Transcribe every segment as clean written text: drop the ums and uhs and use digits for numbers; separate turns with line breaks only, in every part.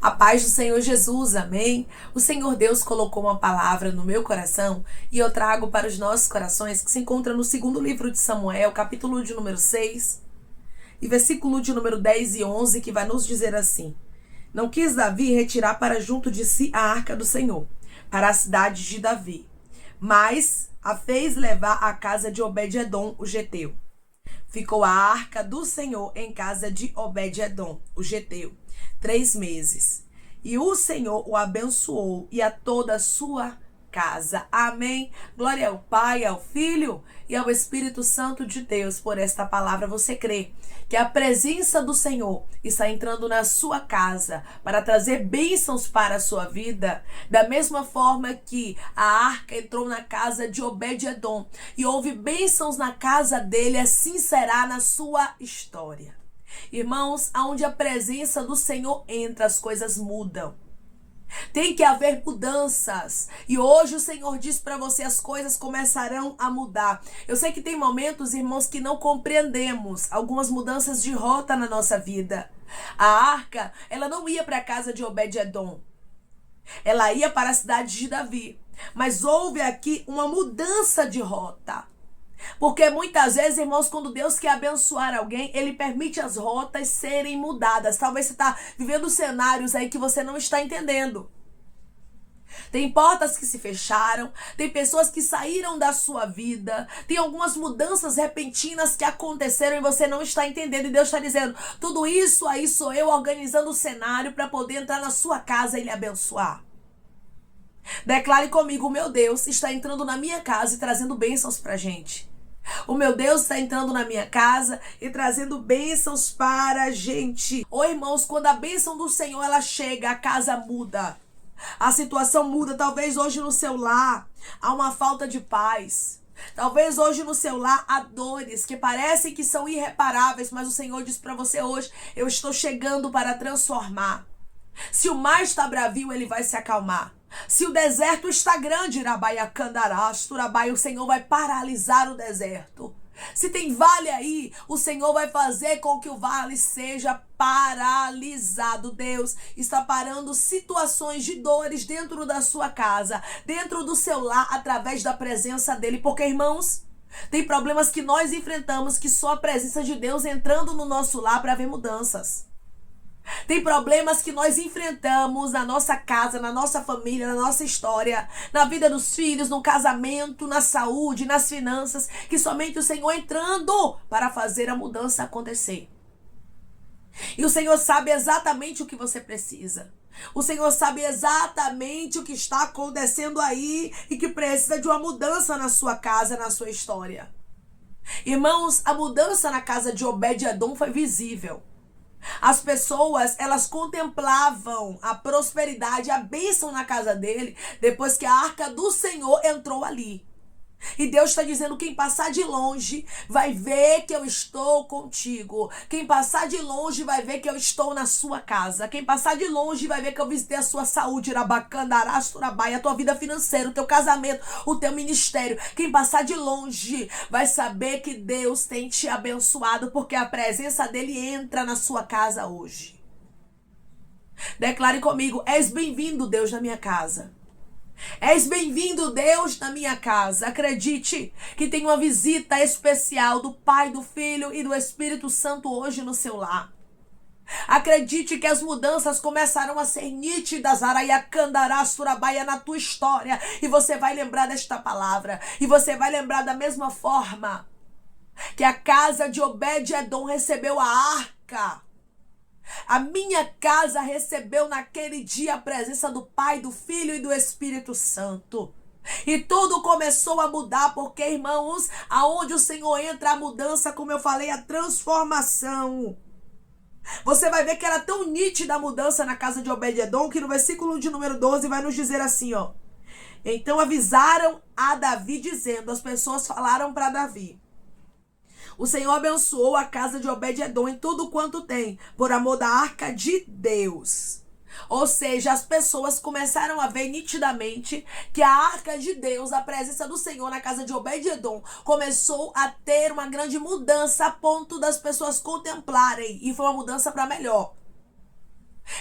A paz do Senhor Jesus, amém? O Senhor Deus colocou uma palavra no meu coração e eu trago para os nossos corações, que se encontra no segundo livro de Samuel, capítulo de número 6, e versículo de número 10 e 11, que vai nos dizer assim: Não quis Davi retirar para junto de si a arca do Senhor, para a cidade de Davi, mas a fez levar à casa de Obed-edom, o geteu. Ficou a arca do Senhor em casa de Obed-edom, o geteu, 3 meses. E o Senhor o abençoou e a toda a sua casa. Amém. Glória ao Pai, ao Filho e ao Espírito Santo de Deus. Por esta palavra você crê que a presença do Senhor está entrando na sua casa para trazer bênçãos para a sua vida, da mesma forma que a arca entrou na casa de Obed-edom e houve bênçãos na casa dele, assim será na sua história. Irmãos, aonde a presença do Senhor entra, as coisas mudam. Tem que haver mudanças. E hoje o Senhor diz para você, as coisas começarão a mudar. Eu sei que tem momentos, irmãos, que não compreendemos algumas mudanças de rota na nossa vida. A arca, ela não ia para a casa de Obed-edom. Ela ia para a cidade de Davi. Mas houve aqui uma mudança de rota. Porque muitas vezes, irmãos, quando Deus quer abençoar alguém, Ele permite as rotas serem mudadas. Talvez você está vivendo cenários aí que você não está entendendo. Tem portas que se fecharam, tem pessoas que saíram da sua vida, tem algumas mudanças repentinas que aconteceram e você não está entendendo. E Deus está dizendo, tudo isso aí sou eu organizando o cenário para poder entrar na sua casa e lhe abençoar. Declare comigo, o meu Deus está entrando na minha casa e trazendo bênçãos pra gente. O meu Deus está entrando na minha casa e trazendo bênçãos para a gente. Ô irmãos, quando a bênção do Senhor ela chega, a casa muda. A situação muda. Talvez hoje no seu lar há uma falta de paz. Talvez hoje no seu lar há dores que parecem que são irreparáveis, mas o Senhor diz para você hoje, eu estou chegando para transformar. Se o mar está bravio, ele vai se acalmar. Se o deserto está grande, o Senhor vai paralisar o deserto. Se tem vale aí, o Senhor vai fazer com que o vale seja paralisado. Deus está parando situações de dores dentro da sua casa, dentro do seu lar, através da presença dele. Porque, irmãos, tem problemas que nós enfrentamos que só a presença de Deus entrando no nosso lar para ver mudanças. Tem problemas que nós enfrentamos na nossa casa, na nossa família, na nossa história, na vida dos filhos, no casamento, na saúde, nas finanças, que somente o Senhor entrando para fazer a mudança acontecer. E o Senhor sabe exatamente o que você precisa. O Senhor sabe exatamente o que está acontecendo aí e que precisa de uma mudança na sua casa, na sua história. Irmãos, a mudança na casa de Obed-edom foi visível. As pessoas, elas contemplavam a prosperidade, a bênção na casa dele, depois que a arca do Senhor entrou ali. E Deus está dizendo, quem passar de longe vai ver que eu estou contigo. Quem passar de longe vai ver que eu estou na sua casa. Quem passar de longe vai ver que eu visitei a sua saúde, a tua vida financeira, o teu casamento, o teu ministério. Quem passar de longe vai saber que Deus tem te abençoado, porque a presença dele entra na sua casa hoje. Declare comigo, és bem-vindo, Deus, na minha casa. És bem-vindo, Deus, na minha casa. Acredite que tem uma visita especial do Pai, do Filho e do Espírito Santo hoje no seu lar. Acredite que as mudanças começarão a ser nítidas, na tua história. E você vai lembrar desta palavra. E você vai lembrar da mesma forma que a casa de Obed-edom recebeu a arca. A minha casa recebeu naquele dia a presença do Pai, do Filho e do Espírito Santo. E tudo começou a mudar, porque, irmãos, aonde o Senhor entra, a mudança, como eu falei, a transformação. Você vai ver que era tão nítida a mudança na casa de Obed-edom, que no versículo de número 12 vai nos dizer assim, ó. Então avisaram a Davi, dizendo, as pessoas falaram para Davi, o Senhor abençoou a casa de Obed-edom em tudo quanto tem, por amor da arca de Deus. Ou seja, as pessoas começaram a ver nitidamente que a arca de Deus, a presença do Senhor na casa de Obed-edom, começou a ter uma grande mudança a ponto das pessoas contemplarem. E foi uma mudança para melhor.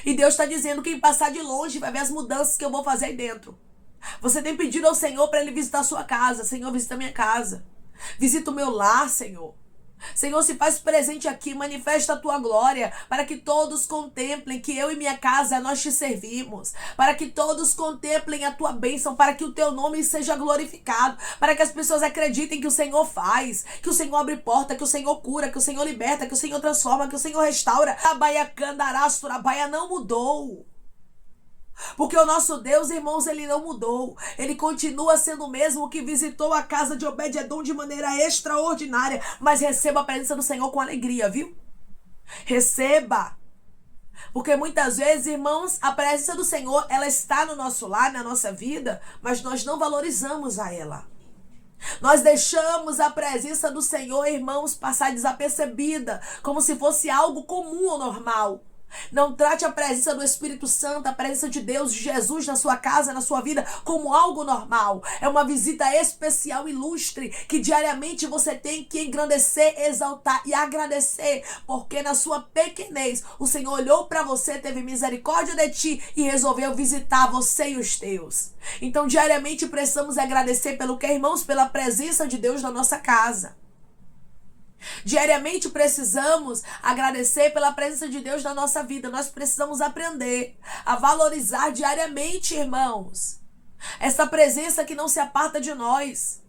E Deus está dizendo, quem passar de longe vai ver as mudanças que eu vou fazer aí dentro. Você tem pedido ao Senhor para Ele visitar a sua casa. Senhor, visita a minha casa. Visita o meu lar, Senhor. Senhor, se faz presente aqui, manifesta a tua glória, para que todos contemplem que eu e minha casa nós te servimos, para que todos contemplem a tua bênção, para que o teu nome seja glorificado, para que as pessoas acreditem que o Senhor faz, que o Senhor abre porta, que o Senhor cura, que o Senhor liberta, que o Senhor transforma, que o Senhor restaura. A Baia Candarastro, a Baia não mudou. Porque o nosso Deus, irmãos, Ele não mudou. Ele continua sendo o mesmo que visitou a casa de Obed-Edom de maneira extraordinária. Mas receba a presença do Senhor com alegria, viu? Receba. Porque muitas vezes, irmãos, a presença do Senhor, ela está no nosso lar, na nossa vida, mas nós não valorizamos a ela. Nós deixamos a presença do Senhor, irmãos, passar desapercebida, como se fosse algo comum ou normal. Não trate a presença do Espírito Santo, a presença de Deus, de Jesus na sua casa, na sua vida, como algo normal. É uma visita especial, ilustre, que diariamente você tem que engrandecer, exaltar e agradecer, porque na sua pequenez o Senhor olhou para você, teve misericórdia de ti e resolveu visitar você e os teus. Então diariamente precisamos agradecer pelo que, irmãos, pela presença de Deus na nossa casa. Diariamente precisamos agradecer pela presença de Deus na nossa vida. Nós precisamos aprender a valorizar diariamente, irmãos, essa presença que não se aparta de nós.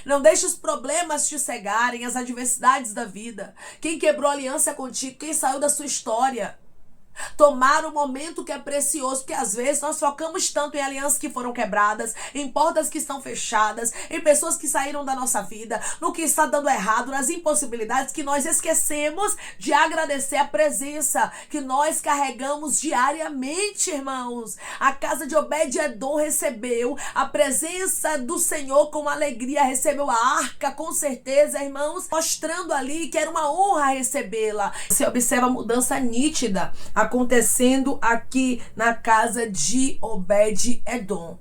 Não deixe os problemas te cegarem, as adversidades da vida. Quem quebrou aliança contigo, quem saiu da sua história. Tomar o momento que é precioso, porque às vezes nós focamos tanto em alianças que foram quebradas, em portas que estão fechadas, em pessoas que saíram da nossa vida, no que está dando errado, nas impossibilidades, que nós esquecemos de agradecer a presença que nós carregamos diariamente, irmãos. A casa de Obed-Edom recebeu a presença do Senhor com alegria, recebeu a arca com certeza, irmãos, mostrando ali que era uma honra recebê-la. Você observa a mudança nítida acontecendo aqui na casa de Obed-Edom.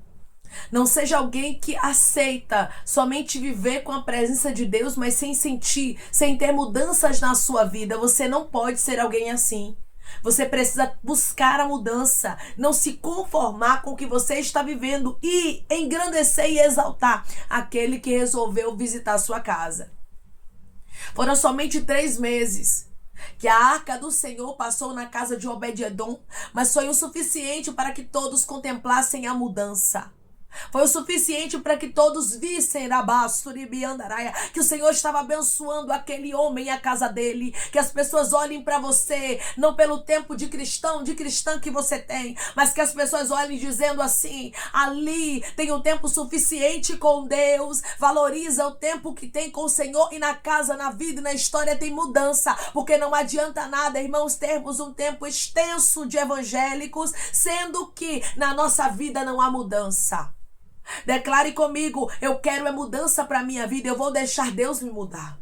Não seja alguém que aceita somente viver com a presença de Deus, mas sem sentir, sem ter mudanças na sua vida. Você não pode ser alguém assim. Você precisa buscar a mudança, não se conformar com o que você está vivendo e engrandecer e exaltar aquele que resolveu visitar a sua casa. Foram somente 3 meses que a arca do Senhor passou na casa de Obed-Edom, mas foi o suficiente para que todos contemplassem a mudança. Foi o suficiente para que todos vissem que o Senhor estava abençoando aquele homem e a casa dele. Que as pessoas olhem para você, não pelo tempo de cristão, de cristã que você tem, mas que as pessoas olhem dizendo assim: ali tem um tempo suficiente com Deus, valoriza o tempo que tem com o Senhor, e na casa, na vida e na história tem mudança. Porque não adianta nada, irmãos, termos um tempo extenso de evangélicos, sendo que na nossa vida não há mudança. Declare comigo: eu quero a mudança para a minha vida, eu vou deixar Deus me mudar.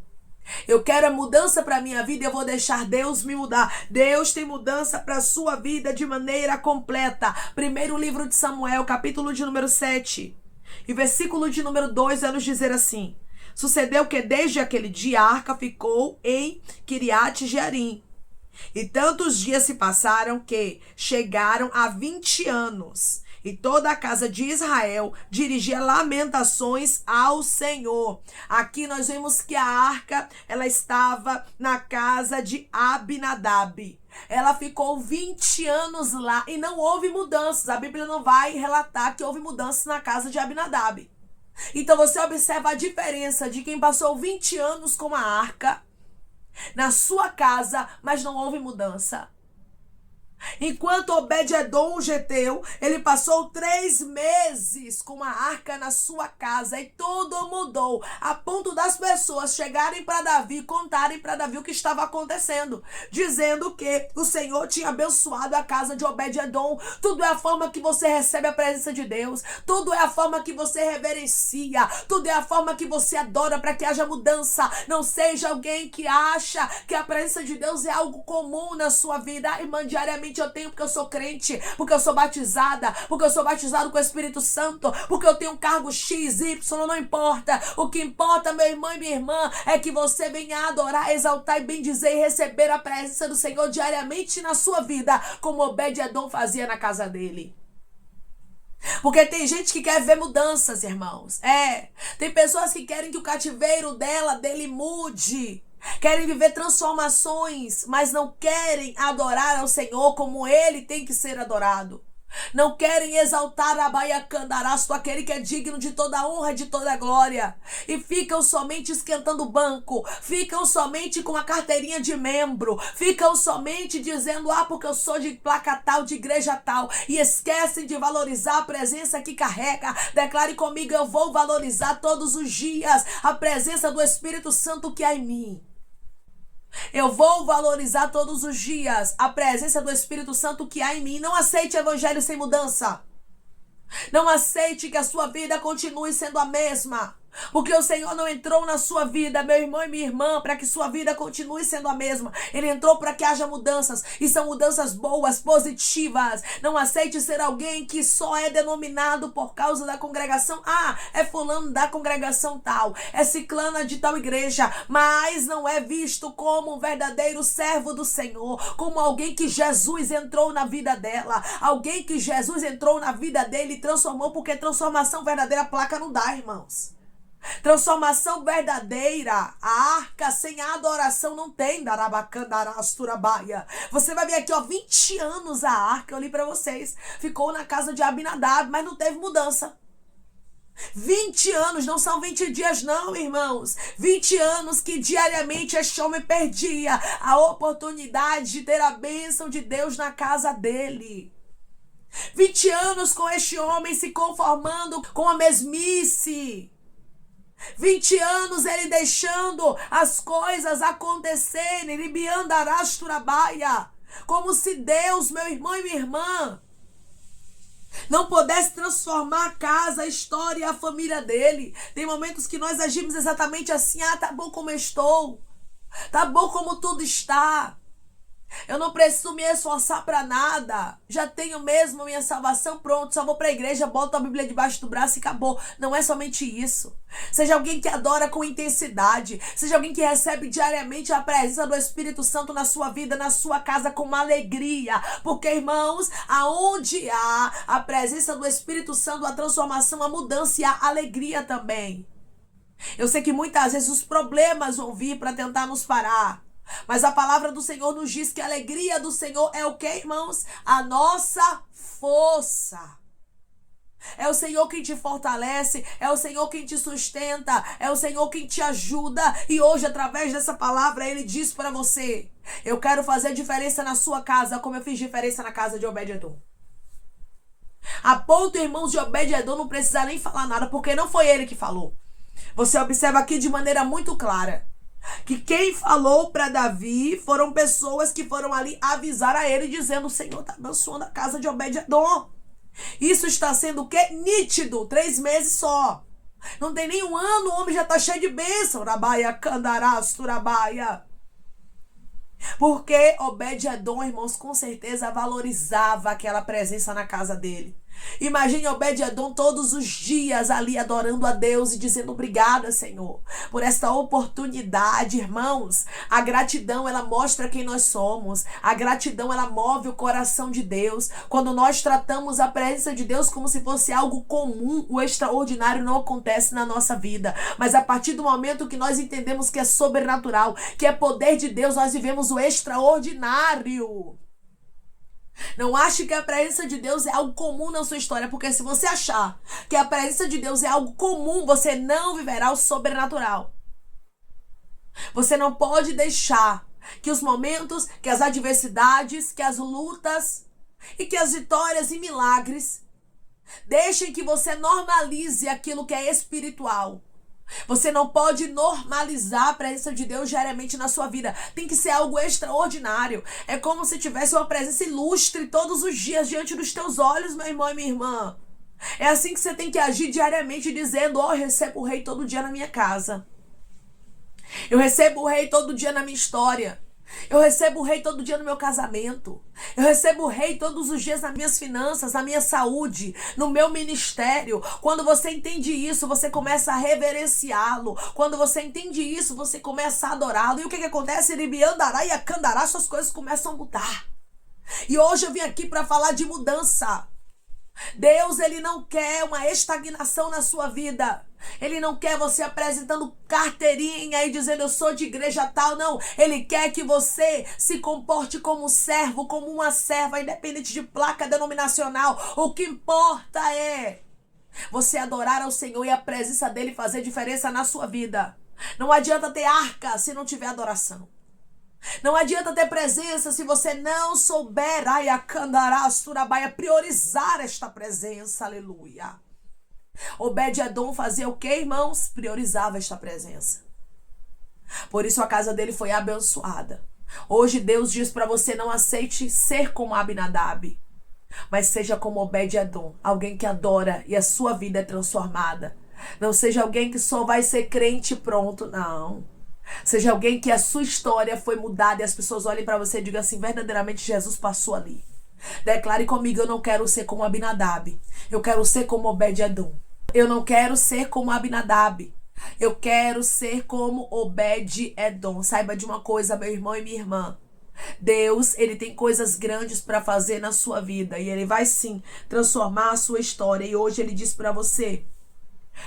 Eu quero a mudança para a minha vida, eu vou deixar Deus me mudar. Deus tem mudança para a sua vida de maneira completa. Primeiro livro de Samuel, capítulo de número 7. E versículo de número 2 vai nos dizer assim: sucedeu que desde aquele dia a arca ficou em Quiriate-Jearim. E tantos dias se passaram que chegaram a 20 anos. E toda a casa de Israel dirigia lamentações ao Senhor. Aqui nós vemos que a arca, ela estava na casa de Abinadab. Ela ficou 20 anos lá e não houve mudanças. A Bíblia não vai relatar que houve mudanças na casa de Abinadab. Então você observa a diferença de quem passou 20 anos com a arca na sua casa, mas não houve mudança. Enquanto Obed-Edom, o geteu, ele passou 3 meses com a arca na sua casa, e tudo mudou, a ponto das pessoas chegarem para Davi, contarem para Davi o que estava acontecendo, dizendo que o Senhor tinha abençoado a casa de Obed-Edom. Tudo é a forma que você recebe a presença de Deus, tudo é a forma que você reverencia, tudo é a forma que você adora, para que haja mudança. Não seja alguém que acha que a presença de Deus é algo comum na sua vida. Irmã, diariamente eu eu tenho porque eu sou crente, porque eu sou batizada, porque eu sou batizado com o Espírito Santo, porque eu tenho um cargo X, Y, não importa. O que importa, meu irmão e minha irmã, é que você venha adorar, exaltar e bendizer e receber a presença do Senhor diariamente na sua vida, como Obed-Edom fazia na casa dele. Porque tem gente que quer ver mudanças, irmãos. Tem pessoas que querem que o cativeiro dele mude. Querem viver transformações, mas não querem adorar ao Senhor como Ele tem que ser adorado. Não querem exaltar a Baiacandarasto, aquele que é digno de toda honra e de toda glória. E ficam somente esquentando o banco. Ficam somente com a carteirinha de membro. Ficam somente dizendo, porque eu sou de placa tal, de igreja tal. E esquecem de valorizar a presença que carrega. Declare comigo, eu vou valorizar todos os dias a presença do Espírito Santo que há em mim. Eu vou valorizar todos os dias a presença do Espírito Santo que há em mim. Não aceite evangelho sem mudança. Não aceite que a sua vida continue sendo a mesma. Porque o Senhor não entrou na sua vida, meu irmão e minha irmã, para que sua vida continue sendo a mesma. Ele entrou para que haja mudanças. E são mudanças boas, positivas. Não aceite ser alguém que só é denominado por causa da congregação. É fulano da congregação tal. É ciclana de tal igreja. Mas não é visto como um verdadeiro servo do Senhor. Como alguém que Jesus entrou na vida dela. Alguém que Jesus entrou na vida dele e transformou. Porque transformação verdadeira placa não dá, irmãos. Transformação verdadeira, a arca sem a adoração não tem. Você vai ver aqui, 20 anos a arca, eu li para vocês, ficou na casa de Abinadab, mas não teve mudança. 20 anos, não são 20 dias não, irmãos. 20 anos que diariamente este homem perdia a oportunidade de ter a bênção de Deus na casa dele. 20 anos com este homem se conformando com a mesmice. 20 anos ele deixando as coisas acontecerem, como se Deus, meu irmão e minha irmã, não pudesse transformar a casa, a história e a família dele. Tem momentos que nós agimos exatamente assim, tá bom como eu estou, tá bom como tudo está. Eu não preciso me esforçar para nada. Já tenho mesmo minha salvação, pronto. Só vou para a igreja, boto a Bíblia debaixo do braço e acabou. Não é somente isso. Seja alguém que adora com intensidade. Seja alguém que recebe diariamente a presença do Espírito Santo na sua vida, na sua casa, com uma alegria. Porque, irmãos, aonde há a presença do Espírito Santo, a transformação, a mudança e a alegria também. Eu sei que muitas vezes os problemas vão vir para tentar nos parar. Mas a palavra do Senhor nos diz que a alegria do Senhor é o que, irmãos? A nossa força. É o Senhor quem te fortalece, é o Senhor quem te sustenta, é o Senhor quem te ajuda. E hoje, através dessa palavra, Ele diz para você: eu quero fazer diferença na sua casa, como eu fiz diferença na casa de Obed-Edom. A ponto, irmãos, de Obed-Edom não precisar nem falar nada, porque não foi ele que falou. Você observa aqui de maneira muito clara que quem falou para Davi foram pessoas que foram ali avisar a ele, dizendo: o Senhor está abençoando a casa de Obed-Edom. Isso está sendo o quê? Nítido. 3 meses só. Não tem nem um ano, o homem já está cheio de bênção. Rabaia, Candarás, Turabaia. Porque Obed-Edom, irmãos, com certeza valorizava aquela presença na casa dele. Imagine Obed-Edom todos os dias ali adorando a Deus e dizendo: obrigada, Senhor, por esta oportunidade. Irmãos, a gratidão, ela mostra quem nós somos. A gratidão, ela move o coração de Deus. Quando nós tratamos a presença de Deus como se fosse algo comum, o extraordinário não acontece na nossa vida. Mas a partir do momento que nós entendemos que é sobrenatural, que é poder de Deus, nós vivemos o extraordinário. Não ache que a presença de Deus é algo comum na sua história, porque se você achar que a presença de Deus é algo comum, você não viverá o sobrenatural. Você não pode deixar que os momentos, que as adversidades, que as lutas e que as vitórias e milagres deixem que você normalize aquilo que é espiritual. Você não pode normalizar a presença de Deus diariamente na sua vida. Tem que ser algo extraordinário. É como se tivesse uma presença ilustre todos os dias diante dos teus olhos, meu irmão e minha irmã. É assim que você tem que agir diariamente, dizendo: eu recebo o Rei todo dia na minha casa. Eu recebo o Rei todo dia na minha história. Eu recebo o rei todo dia no meu casamento. Eu recebo o rei todos os dias nas minhas finanças, na minha saúde, no meu ministério. Quando você entende isso, você começa a reverenciá-lo. Quando você entende isso, você começa a adorá-lo. E o que acontece? Ele me andará e acandará, suas coisas começam a mudar. E hoje eu vim aqui para falar de mudança. Deus, ele não quer uma estagnação na sua vida. Ele não quer você apresentando carteirinha e dizendo eu sou de igreja tal, não. Ele quer que você se comporte como um servo, como uma serva, independente de placa denominacional. O que importa é você adorar ao Senhor e a presença dele fazer diferença na sua vida. Não adianta ter arca se não tiver adoração. Não adianta ter presença se você não souber priorizar esta presença, aleluia. Obed-edom fazia o que, irmãos? Priorizava esta presença. Por isso a casa dele foi abençoada. Hoje Deus diz para você: não aceite ser como Abinadab, mas seja como Obed-edom, alguém que adora e a sua vida é transformada. Não seja alguém que só vai ser crente e pronto, não. Seja alguém que a sua história foi mudada e as pessoas olhem para você e digam assim: verdadeiramente Jesus passou ali. Declare comigo: eu não quero ser como Abinadab, eu quero ser como Obed-edom. Eu não quero ser como Abinadab, eu quero ser como Obed-edom. Saiba de uma coisa, meu irmão e minha irmã: Deus, ele tem coisas grandes para fazer na sua vida e ele vai sim transformar a sua história. E hoje ele diz para você: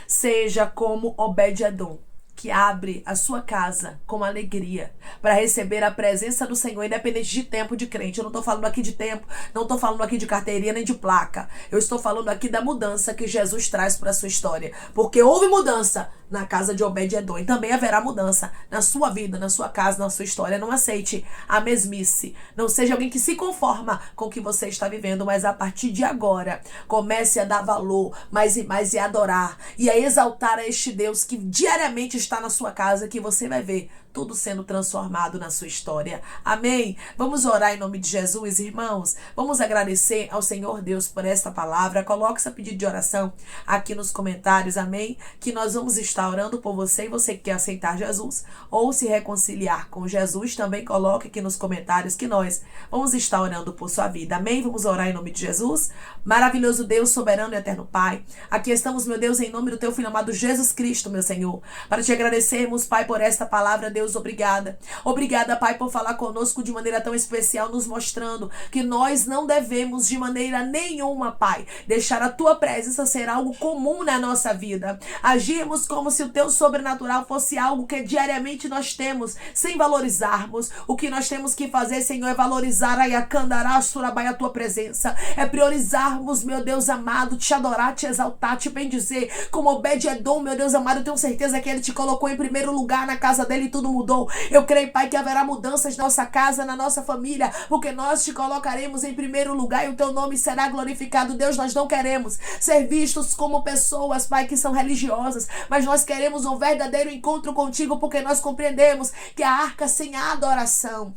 seja como Obed-edom, que abre a sua casa com alegria para receber a presença do Senhor, independente de tempo de crente. Eu não estou falando aqui de tempo, não estou falando aqui de carteirinha nem de placa. Eu estou falando aqui da mudança que Jesus traz para a sua história. Porque houve mudança na casa de Obed-edom e também haverá mudança na sua vida, na sua casa, na sua história. Não aceite a mesmice. Não seja alguém que se conforma com o que você está vivendo, mas a partir de agora, comece a dar valor mais e mais e a adorar e a exaltar a este Deus que diariamente está na sua casa, que você vai ver tudo sendo transformado na sua história. Amém? Vamos orar em nome de Jesus, irmãos. Vamos agradecer ao Senhor Deus por esta palavra. Coloque seu pedido de oração aqui nos comentários, amém? Que nós vamos estar orando por você e você que quer aceitar Jesus ou se reconciliar com Jesus, também coloque aqui nos comentários que nós vamos estar orando por sua vida. Amém? Vamos orar em nome de Jesus. Maravilhoso Deus, soberano e eterno Pai. Aqui estamos, meu Deus, em nome do teu Filho amado Jesus Cristo, meu Senhor, para te agradecermos, Pai, por esta palavra. Deus, obrigada. Obrigada, Pai, por falar conosco de maneira tão especial, nos mostrando que nós não devemos de maneira nenhuma, Pai, deixar a tua presença ser algo comum na nossa vida. Agirmos como se o teu sobrenatural fosse algo que diariamente nós temos, sem valorizarmos. O que nós temos que fazer, Senhor, é valorizar a tua presença. É priorizarmos, meu Deus amado, te adorar, te exaltar, te bendizer. Como Obed-edom, meu Deus amado, eu tenho certeza que ele te colocou em primeiro lugar na casa dele e tudo mudou. Eu creio, Pai, que haverá mudanças na nossa casa, na nossa família, porque nós te colocaremos em primeiro lugar e o teu nome será glorificado. Deus, nós não queremos ser vistos como pessoas, Pai, que são religiosas, mas nós queremos um verdadeiro encontro contigo, porque nós compreendemos que a arca sem a adoração,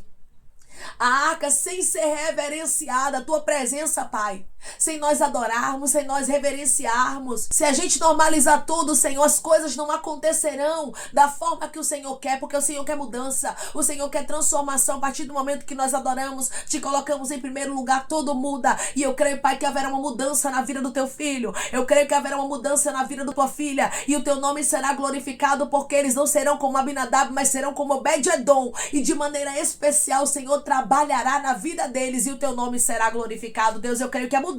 a arca sem ser reverenciada, a tua presença, Pai, sem nós adorarmos, sem nós reverenciarmos, se a gente normalizar tudo, Senhor, as coisas não acontecerão da forma que o Senhor quer, porque o Senhor quer mudança, o Senhor quer transformação. A partir do momento que nós adoramos, te colocamos em primeiro lugar, tudo muda. E eu creio, Pai, que haverá uma mudança na vida do teu filho, eu creio que haverá uma mudança na vida da tua filha, e o teu nome será glorificado, porque eles não serão como Abinadab, mas serão como Obed-edom, e de maneira especial o Senhor trabalhará na vida deles, e o teu nome será glorificado. Deus, eu creio que a mudança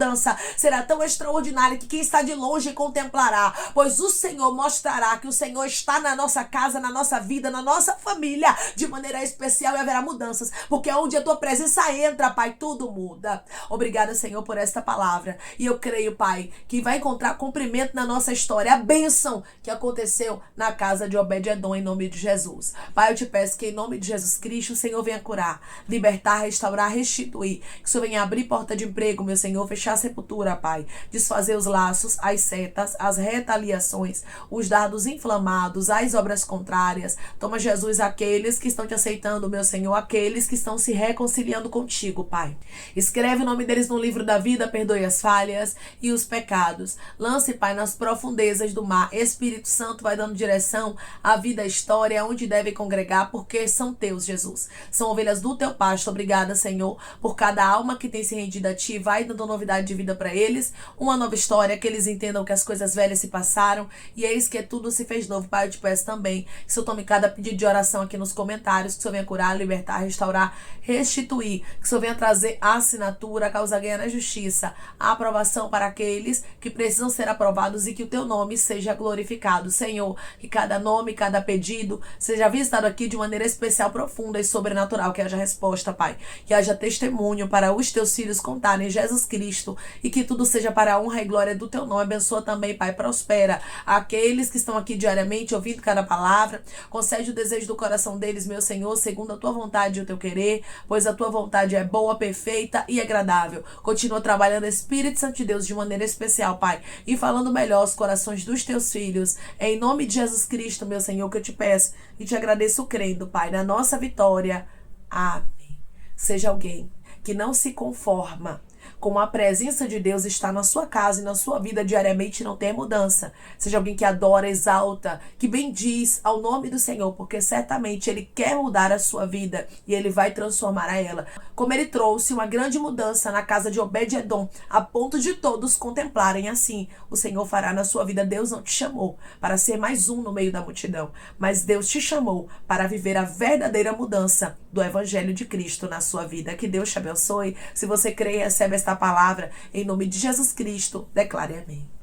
será tão extraordinária que quem está de longe contemplará, pois o Senhor mostrará que o Senhor está na nossa casa, na nossa vida, na nossa família, de maneira especial, e haverá mudanças, porque onde a tua presença entra, Pai, tudo muda. Obrigada, Senhor, por esta palavra, e eu creio, Pai, que vai encontrar cumprimento na nossa história, a bênção que aconteceu na casa de Obed-edom, em nome de Jesus. Pai, eu te peço que em nome de Jesus Cristo, o Senhor venha curar, libertar libertar, restaurar, restituir. Que o Senhor venha abrir porta de emprego, meu Senhor, fechar a sepultura, Pai. Desfazer os laços, as setas, as retaliações, os dardos inflamados, as obras contrárias. Toma, Jesus, aqueles que estão te aceitando, meu Senhor, aqueles que estão se reconciliando contigo, Pai. Escreve o nome deles no livro da vida, perdoe as falhas e os pecados. Lance, Pai, nas profundezas do mar. Espírito Santo vai dando direção à vida, à história, onde deve congregar, porque são teus, Jesus. São ovelhas do teu pasto. Obrigada, Senhor, por cada alma que tem se rendido a ti. Vai dando novidade de vida para eles, uma nova história, que eles entendam que as coisas velhas se passaram e eis que tudo se fez novo. Pai, eu te peço também que o Senhor tome cada pedido de oração aqui nos comentários, que o Senhor venha curar, libertar, restaurar, restituir, que o Senhor venha trazer a assinatura, a causa ganha na justiça, a aprovação para aqueles que precisam ser aprovados e que o teu nome seja glorificado. Senhor, que cada nome, cada pedido seja visitado aqui de maneira especial, profunda e sobrenatural, que haja resposta, Pai, que haja testemunho para os teus filhos contarem Jesus Cristo e que tudo seja para a honra e glória do teu nome. Abençoa também, Pai, prospera aqueles que estão aqui diariamente ouvindo cada palavra, concede o desejo do coração deles, meu Senhor, segundo a tua vontade e o teu querer, pois a tua vontade é boa, perfeita e agradável. Continua trabalhando, Espírito Santo de Deus, de maneira especial, Pai, e falando melhor aos corações dos teus filhos, em nome de Jesus Cristo, meu Senhor, que eu te peço e te agradeço crendo, Pai, na nossa vitória. Amém. Seja alguém que não se conforma como a presença de Deus está na sua casa e na sua vida diariamente, não tem mudança. Seja alguém que adora, exalta, que bendiz ao nome do Senhor, porque certamente Ele quer mudar a sua vida e Ele vai transformar a ela. Como Ele trouxe uma grande mudança na casa de Obed-Edom, a ponto de todos contemplarem assim, o Senhor fará na sua vida. Deus não te chamou para ser mais um no meio da multidão, mas Deus te chamou para viver a verdadeira mudança do Evangelho de Cristo na sua vida. Que Deus te abençoe. Se você crê e recebe esta palavra, em nome de Jesus Cristo, declare amém.